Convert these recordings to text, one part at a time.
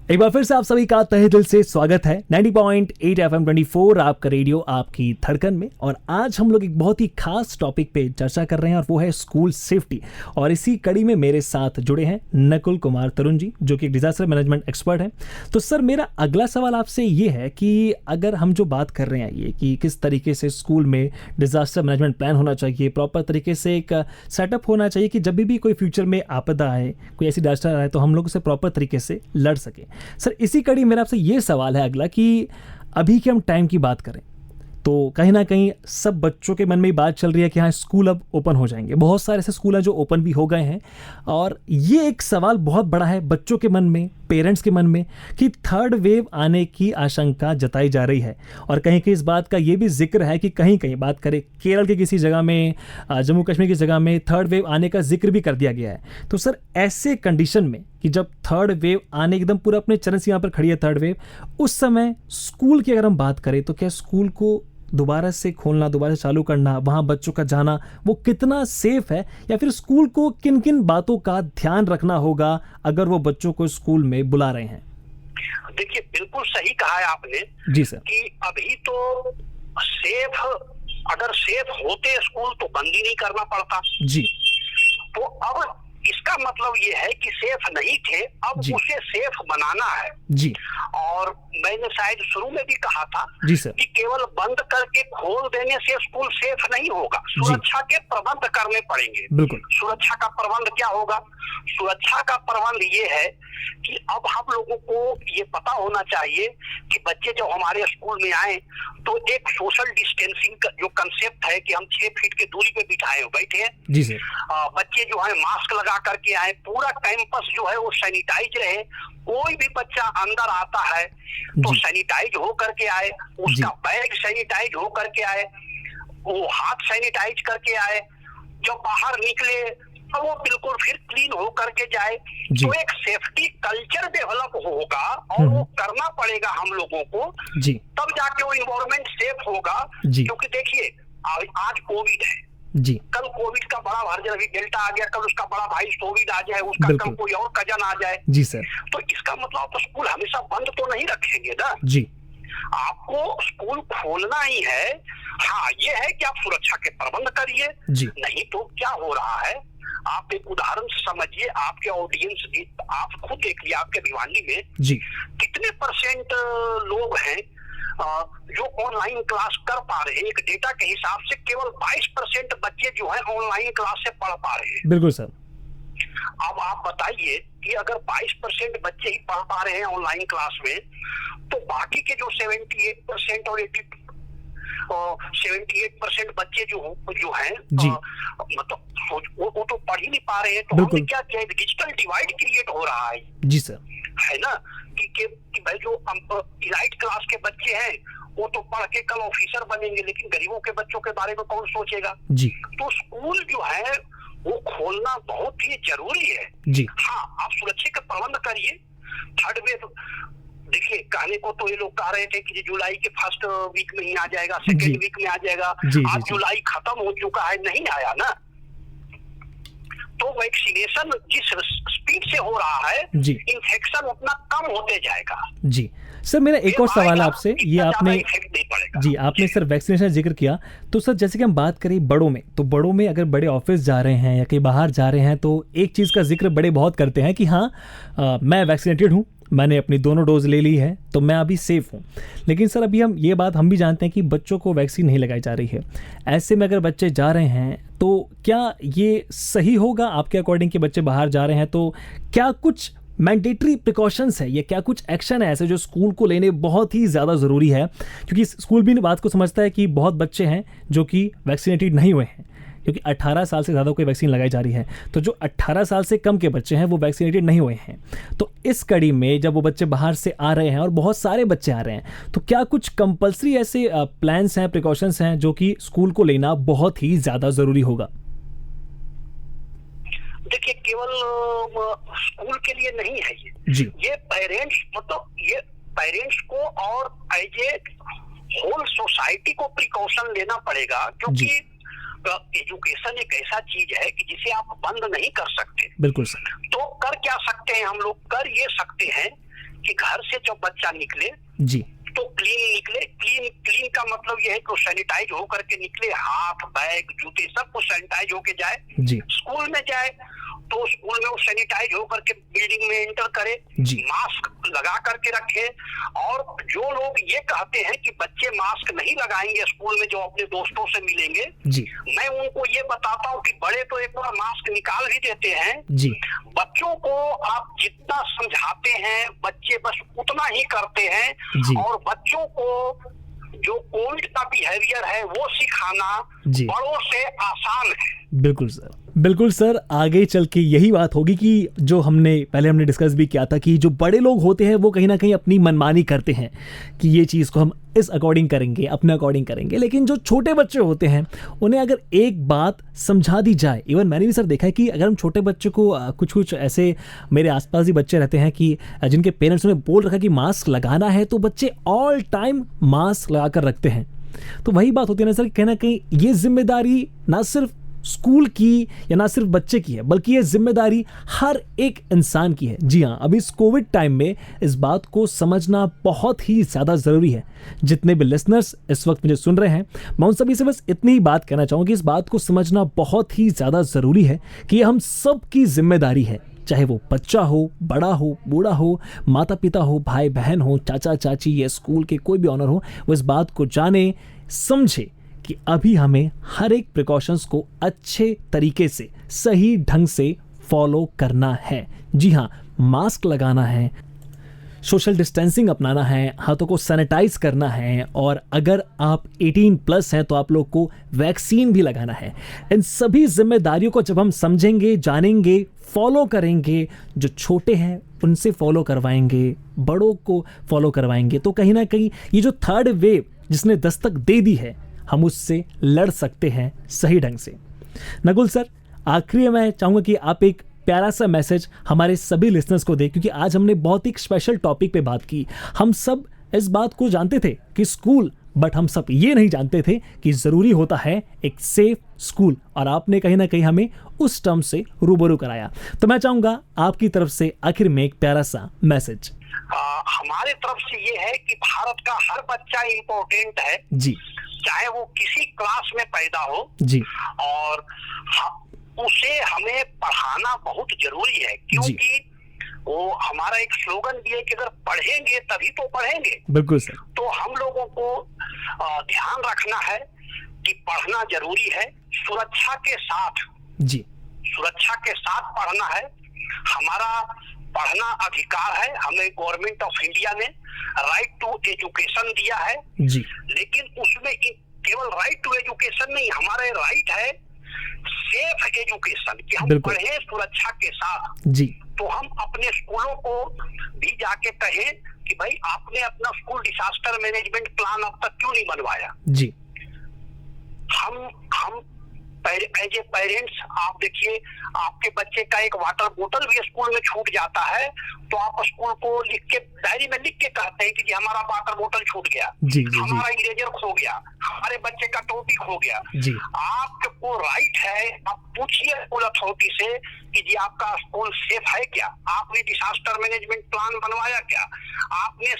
एक बार फिर से आप सभी का तहे दिल से स्वागत है 90.8 FM 24 आपका रेडियो आपकी धड़कन में। और आज हम लोग एक बहुत ही खास टॉपिक पे चर्चा कर रहे हैं और वो है स्कूल सेफ्टी। और इसी कड़ी में मेरे साथ जुड़े हैं नकुल कुमार तरुण जी, जो कि एक डिजास्टर मैनेजमेंट एक्सपर्ट हैं। तो सर, मेरा अगला सवाल आपसे ये है कि अगर हम जो बात कर रहे हैं ये कि किस तरीके से स्कूल में डिजास्टर मैनेजमेंट प्लान होना चाहिए, प्रॉपर तरीके से एक सेटअप होना चाहिए कि जब भी कोई फ्यूचर में आपदा आए, कोई ऐसी डिजास्टर आए तो हम लोग उसे प्रॉपर तरीके से लड़ सकें। सर, इसी कड़ी मेरा आपसे ये सवाल है अगला कि अभी के हम टाइम की बात करें तो कहीं ना कहीं सब बच्चों के मन में बात चल रही है कि हाँ, स्कूल अब ओपन हो जाएंगे। बहुत सारे ऐसे स्कूल हैं जो ओपन भी हो गए हैं और ये एक सवाल बहुत बड़ा है बच्चों के मन में, पेरेंट्स के मन में कि थर्ड वेव आने की आशंका जताई जा रही है। और कहीं कहीं इस बात का ये भी जिक्र है कि कहीं कहीं बात करें केरल के किसी जगह में, जम्मू कश्मीर की जगह में थर्ड वेव आने का जिक्र भी कर दिया गया है। तो सर, ऐसे कंडीशन में कि जब थर्ड वेव आने एकदम पूरा अपने चरण सीमा पर खड़ी है थर्ड वेव, उस समय स्कूल की अगर हम बात करें तो क्या स्कूल को दोबारा से खोलना, दोबारा से चालू करना, वहाँ बच्चों का जाना वो कितना सेफ है, या फिर स्कूल को किन किन बातों का ध्यान रखना होगा अगर वो बच्चों को स्कूल में बुला रहे हैं? देखिए, बिल्कुल सही कहा है आपने जी सर कि अभी तो सेफ, अगर सेफ होते स्कूल तो बंद ही नहीं करना पड़ता जी। तो अब इसका मतलब ये है कि सेफ नहीं थे, अब उसे सेफ बनाना है जी। और मैंने शायद शुरू में भी कहा था जी सर कि केवल बंद करके खोल देने से स्कूल सेफ नहीं होगा, सुरक्षा के प्रबंध करने पड़ेंगे। बिल्कुल। सुरक्षा का प्रबंध क्या होगा? सुरक्षा का प्रबंध ये है कि अब हम लोगों को ये पता होना चाहिए कि बच्चे जब हमारे स्कूल में आए तो एक सोशल डिस्टेंसिंग का जो कंसेप्ट है कि हम 6 फीट की दूरी पे बिठाए बैठे हैं। जी सर। बच्चे जो है मास्क लगा करके आए, पूरा कैंपस जो है वो सैनिटाइज रहे, कोई भी बच्चा अंदर आता है तो सैनिटाइज हो करके आए, उसका बैग सैनिटाइज हो करके आए, वो हाथ सैनिटाइज करके आए, जब बाहर निकले तो वो बिल्कुल फिर क्लीन हो करके जाए। तो एक सेफ्टी कल्चर डेवलप होगा और वो करना पड़ेगा हम लोगों को जी। तब जाके वो इन्वायरमेंट सेफ होगा। क्योंकि देखिए, आज कोविड है जी, कल कोविड का बड़ा वर्जन, अभी डेल्टा आ गया, कल उसका बड़ा भाई कोविड आ जाए, उसका कल कोई और कजन आ जाए जी सर। तो इसका मतलब तो स्कूल हमेशा बंद तो नहीं रखेंगे ना जी। आपको स्कूल खोलना ही है। हाँ, ये है कि आप सुरक्षा के प्रबंध करिए, नहीं तो क्या हो रहा है आप एक उदाहरण से समझिए, आपके ऑडियंस भी, आप खुद देख लिया आपके भिवानी में जी कितने परसेंट लोग हैं जो ऑनलाइन क्लास कर पा रहे हैं। एक डेटा के हिसाब से केवल 22% बच्चे जो है ऑनलाइन क्लास से पढ़ पा रहे हैं। बिल्कुल सर। अब आप बताइए कि अगर 22% बच्चे ही पढ़ पा रहे हैं ऑनलाइन क्लास में, तो बाकी के जो 78% और 78% बच्चे जो हैं मतलब वो तो पढ़ ही नहीं पा रहे हैं। तो हमने क्या किया, डिजिटल डिवाइड क्रिएट हो रहा है जी सर, है ना कि भाई जो इलाइट क्लास के बच्चे हैं वो तो पढ़ के कल ऑफिसर बनेंगे, लेकिन गरीबों के बच्चों के बारे में कौन सोचेगा जी। तो स्कूल जो है वो खोलना बहुत ही जरूरी है जी। हाँ, आप सुरक्षा का प्रबंध करिए। थर्ड वेव देखिए, कहने को तो ये लोग कह रहे थे कि जुलाई के फर्स्ट वीक में ही आ जाएगा, सेकेंड वीक में आ जाएगा। आज जुलाई खत्म हो चुका है, नहीं आया ना। तो वैक्सीनेशन जिस स्पीड से हो रहा है, इन्फेक्शन उतना कम होते जाएगा जी। सर, मेरा एक और सवाल आपसे, ये आपने जी आपने सर वैक्सीनेशन जिक्र किया, तो सर जैसे कि हम बात करें बड़ों में, तो बड़ों में अगर बड़े ऑफिस जा रहे हैं या कहीं बाहर जा रहे हैं तो एक चीज़ का जिक्र बड़े बहुत करते हैं कि हाँ मैं वैक्सीनेटेड हूँ, मैंने अपनी दोनों डोज ले ली है तो मैं अभी सेफ हूँ। लेकिन सर अभी हम ये बात हम भी जानते हैं कि बच्चों को वैक्सीन नहीं लगाई जा रही है। ऐसे में अगर बच्चे जा रहे हैं तो क्या ये सही होगा आपके अकॉर्डिंग कि बच्चे बाहर जा रहे हैं तो क्या कुछ मैंडेटरी प्रिकॉशंस है या क्या कुछ एक्शन है ऐसे जो स्कूल को लेने बहुत ही ज़्यादा ज़रूरी है? क्योंकि स्कूल भी बात को समझता है कि बहुत बच्चे हैं जो कि वैक्सीनेटेड नहीं हुए हैं, क्योंकि 18 साल से ज़्यादा कोई वैक्सीन लगाई जा रही है, तो जो 18 साल से कम के बच्चे हैं वो वैक्सीनेटेड नहीं हुए हैं। तो इस कड़ी में जब वो बच्चे बाहर से आ रहे हैं और बहुत सारे बच्चे आ रहे हैं, तो क्या कुछ कंपल्सरी ऐसे प्लान्स हैं, प्रिकॉशंस हैं जो कि स्कूल को लेना बहुत ही ज़्यादा ज़रूरी होगा? देखिए, केवल स्कूल के लिए नहीं है ये पेरेंट्स, मतलब ये पेरेंट्स को और एज ए होल सोसाइटी को प्रिकॉशन लेना पड़ेगा। क्योंकि एजुकेशन एक ऐसा चीज है कि जिसे आप बंद नहीं कर सकते। बिल्कुल सर। तो कर क्या सकते हैं हम लोग? कर ये सकते हैं कि घर से जब बच्चा निकले जी तो क्लीन निकले। क्लीन का मतलब यह है कि सैनिटाइज होकर के निकले, हाथ, बैग, जूते सब कुछ सैनिटाइज होके जाए। जी स्कूल में जाए तो स्कूल में वो सैनिटाइज होकर के बिल्डिंग में एंटर करे, जी मास्क लगा करके रखे। और जो लोग ये कहते हैं कि बच्चे मास्क नहीं लगाएंगे स्कूल में जो अपने दोस्तों से मिलेंगे, जी मैं उनको ये बताता हूँ कि बड़े तो एक बार मास्क निकाल भी देते हैं। जी बच्चों को आप जितना समझाते हैं बच्चे बस उतना ही करते हैं। जी। और बच्चों को जो कोविड का बिहेवियर है वो सिखाना जी। बड़ों से आसान है। बिल्कुल सर, बिल्कुल सर। आगे चल के यही बात होगी कि जो हमने डिस्कस भी किया था कि जो बड़े लोग होते हैं वो कहीं ना कहीं अपनी मनमानी करते हैं कि ये चीज़ को हम इस अकॉर्डिंग करेंगे, अपने अकॉर्डिंग करेंगे। लेकिन जो छोटे बच्चे होते हैं उन्हें अगर एक बात समझा दी जाए, इवन मैंने भी सर देखा है कि अगर हम छोटे बच्चों को कुछ ऐसे, मेरे आसपास ही बच्चे रहते हैं कि जिनके पेरेंट्स ने बोल रखा कि मास्क लगाना है तो बच्चे ऑल टाइम मास्क लगा कर रखते हैं। तो वही बात होती है ना सर, कहीं ना कहीं ये जिम्मेदारी ना सिर्फ स्कूल की या ना सिर्फ बच्चे की है, बल्कि ये जिम्मेदारी हर एक इंसान की है। जी हाँ, अभी इस कोविड टाइम में इस बात को समझना बहुत ही ज़्यादा ज़रूरी है। जितने भी लिसनर्स इस वक्त मुझे सुन रहे हैं, मैं उन सभी से बस इतनी ही बात कहना चाहूँगी, इस बात को समझना बहुत ही ज़्यादा ज़रूरी है कि ये हम सब की जिम्मेदारी है। चाहे वो बच्चा हो, बड़ा हो, बूढ़ा हो, माता पिता हो, भाई बहन हो, चाचा चाची या स्कूल के कोई भी ऑनर हो, वो इस बात को जाने, समझे कि अभी हमें हर एक प्रिकॉशंस को अच्छे तरीके से, सही ढंग से फॉलो करना है। जी हाँ, मास्क लगाना है, सोशल डिस्टेंसिंग अपनाना है, हाथों को सैनिटाइज करना है, और अगर आप 18+ हैं तो आप लोग को वैक्सीन भी लगाना है। इन सभी जिम्मेदारियों को जब हम समझेंगे, जानेंगे, फॉलो करेंगे, जो छोटे हैं उनसे फॉलो करवाएंगे, बड़ों को फॉलो करवाएंगे, तो कहीं ना कहीं ये जो थर्ड वेव जिसने दस्तक दे दी है, हम उससे लड़ सकते हैं सही ढंग से। नकुल सर, आखिरी में मैं चाहूँगा कि आप एक प्यारा सा मैसेज हमारे सभी लिसनर्स को दें, क्योंकि आज हमने बहुत ही स्पेशल टॉपिक पे बात की। हम सब इस बात को जानते थे कि स्कूल, बट हम सब ये नहीं जानते थे कि ज़रूरी होता है एक सेफ स्कूल, और आपने कहीं ना कहीं हमें उस टर्म से रूबरू कराया। तो मैं चाहूँगा आपकी तरफ से आखिर में एक प्यारा सा मैसेज। हमारे तरफ से ये है कि भारत का हर बच्चा इम्पोर्टेंट है जी, चाहे वो किसी क्लास में पैदा हो जी, और उसे हमें पढ़ाना बहुत जरूरी है, क्योंकि वो हमारा एक स्लोगन भी है कि अगर पढ़ेंगे तभी तो पढ़ेंगे। बिल्कुल सर। तो हम लोगों को ध्यान रखना है कि पढ़ना जरूरी है, सुरक्षा के साथ। जी, सुरक्षा के साथ पढ़ना है। हमारा पढ़ना अधिकार है, हमें गवर्नमेंट ऑफ इंडिया ने राइट टू एजुकेशन दिया है। जी, लेकिन उसमें केवल राइट टू एजुकेशन नहीं, हमारा राइट है सेफ एजुकेशन, कि हम पढ़ें सुरक्षा के साथ। जी, तो हम अपने स्कूलों को भी जाके कहें कि भाई आपने अपना स्कूल डिजास्टर मैनेजमेंट प्लान अब तक क्यों नहीं बनवाया। जी, हम एज ए पेरेंट्स, आप देखिए आपके बच्चे का एक वाटर बोतल भी स्कूल में छूट जाता है तो आप स्कूल को लिख के, डायरी में लिख के कहते हैं कि जी हमारा वाटर बोतल छूट गया, जी, जी, हमारा इरेजर खो गया, हमारे बच्चे का टोपी खो गया। जी, आपको राइट है, आप पूछिए स्कूल अथॉरिटी से कि जी आपका स्कूल सेफ है क्या, आपने डिजास्टर मैनेजमेंट प्लान बनवाया क्या, आपने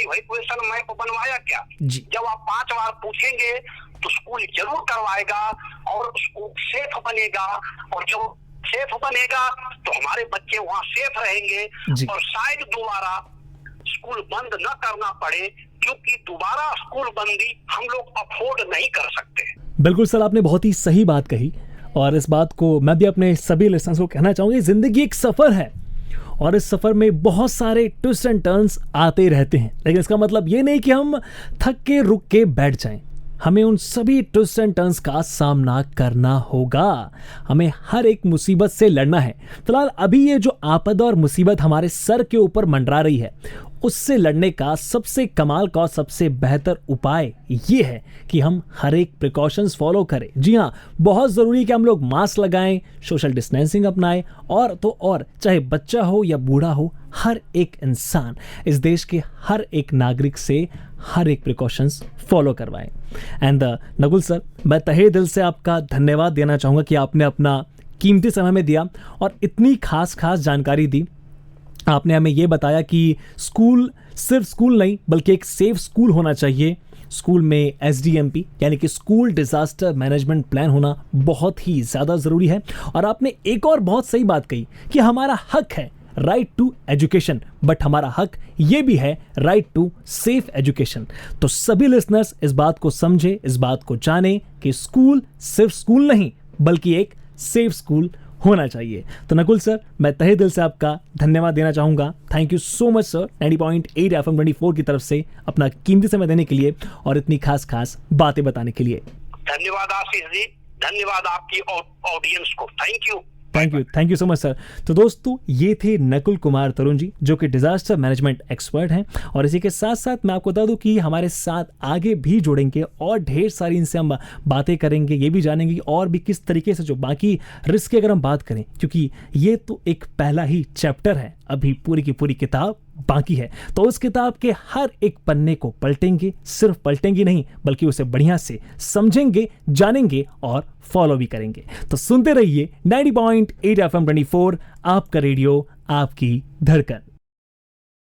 इवैक्यूएशन मैप बनवाया क्या। जब आप 5 बार पूछेंगे तो स्कूल जरूर करवाएगा और स्कूल सेफ बनेगा, और जब सेफ बनेगा तो हमारे बच्चे वहाँ सेफ रहेंगे और शायद दोबारा स्कूल बंद न करना पड़े, क्योंकि दोबारा स्कूल बंदी हम लोग अफोर्ड नहीं कर सकते। बिल्कुल सर, आपने बहुत ही सही बात कही, और इस बात को मैं भी अपने सभी लिसनर्स को कहना चाहूँगी। जिंदगी एक सफ़र है और इस सफ़र में बहुत सारे ट्विस्ट एंड टर्न्स आते रहते हैं, लेकिन इसका मतलब ये नहीं कि हम थक के रुक के बैठ जाएं। हमें उन सभी ट्विस्ट एंड टर्न्स का सामना करना होगा, हमें हर एक मुसीबत से लड़ना है। फिलहाल अभी ये जो आपदा और मुसीबत हमारे सर के ऊपर मंडरा रही है, उससे लड़ने का सबसे कमाल का और सबसे बेहतर उपाय ये है कि हम हर एक प्रिकॉशंस फॉलो करें। जी हाँ, बहुत ज़रूरी है कि हम लोग मास्क लगाएं, सोशल डिस्टेंसिंग अपनाएं, और तो और चाहे बच्चा हो या बूढ़ा हो, हर एक इंसान, इस देश के हर एक नागरिक से हर एक प्रिकॉशंस फॉलो करवाएं। एंड नकुल सर, मैं तहे दिल से आपका धन्यवाद देना चाहूँगा कि आपने अपना कीमती समय में दिया और इतनी खास जानकारी दी। आपने हमें ये बताया कि स्कूल सिर्फ स्कूल नहीं बल्कि एक सेफ स्कूल होना चाहिए। स्कूल में SDMP यानी कि स्कूल डिजास्टर मैनेजमेंट प्लान होना बहुत ही ज़्यादा ज़रूरी है। और आपने एक और बहुत सही बात कही कि हमारा हक है राइट टू एजुकेशन, बट हमारा हक ये भी है राइट टू सेफ एजुकेशन। तो सभी लिसनर्स इस बात को समझे, इस बात को जाने कि स्कूल सिर्फ स्कूल नहीं बल्कि एक सेफ स्कूल होना चाहिए। तो नकुल सर, मैं तहे दिल से आपका धन्यवाद देना चाहूँगा। Thank you so much sir 90.8 FM 24 की तरफ से अपना कीमती समय देने के लिए और इतनी खास खास बातें बताने के लिए। धन्यवाद आशीष जी, धन्यवाद आपकी ऑडियंस को। Thank you so much sir. तो दोस्तों, ये थे नकुल कुमार तरुण जी जो कि डिजास्टर मैनेजमेंट एक्सपर्ट हैं। और इसी के साथ साथ मैं आपको बता दूं कि हमारे साथ आगे भी जुड़ेंगे और ढेर सारी इनसे हम बातें करेंगे, ये भी जानेंगे और भी किस तरीके से जो बाकी रिस्क की अगर हम बात करें, क्योंकि ये तो एक पहला ही चैप्टर है, अभी पूरी की पूरी किताब बाकी है। तो उस किताब के हर एक पन्ने को पलटेंगे, सिर्फ पलटेंगे नहीं बल्कि उसे बढ़िया से समझेंगे, जानेंगे और फॉलो भी करेंगे। तो सुनते रहिए 90.8 FM 24, आपका रेडियो, आपकी धड़कन।